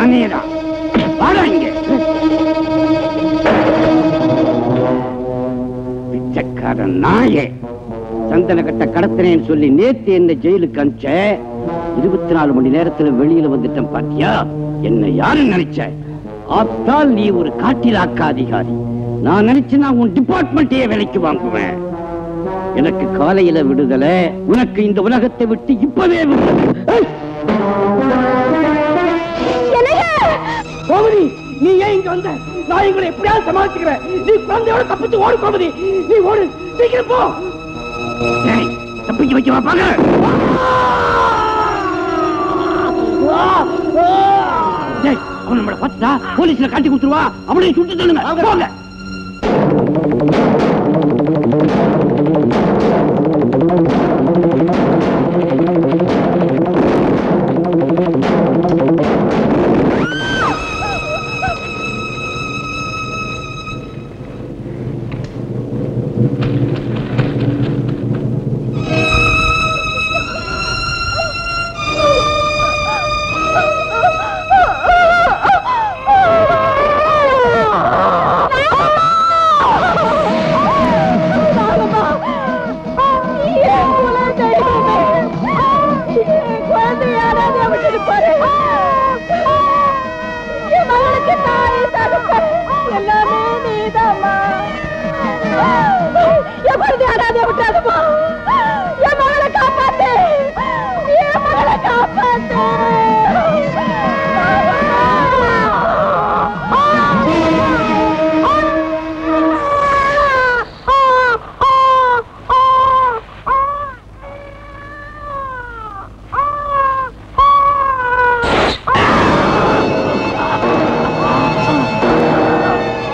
நானேதான். வாடா இங்க. பிச்சைக்காரன் நாயே. சந்தன கட்ட கடத்தினேன்னு சொல்லி நேத்து என்ன ஜெயிலுக்கு அனுப்பிச்ச. 24 மணி நேரத்துல வெளியில வந்துட்டேன் பாத்தியா? என்ன யாரு நினைச்ச? ஆத்தால் நீ ஒரு காட்டிலாக்க அதிகாரி. நான் நினைச்சு நான் உன் டிபார்ட்மெண்ட்டையே விலைக்கு வாங்குவேன். எனக்கு காலையில விடுதலை, உனக்கு இந்த உலகத்தை விட்டு இப்பவே கோமதி. நீ ஏன் இங்க வந்த? நான் எங்களை எப்படியாவது சமாளிச்சுக்கிறேன். நீ குழந்தையோட தப்பிச்சு ஓடு கோமதி. நீ ஓடு, சீக்கிரம் போ. தப்பிச்சு வைக்க வாப்பாங்க. அவன் நம்மளை பார்த்தா போலீஸ்ல காட்டி கொடுத்துருவா. அவளையும் சுட்டு சொல்லுங்க.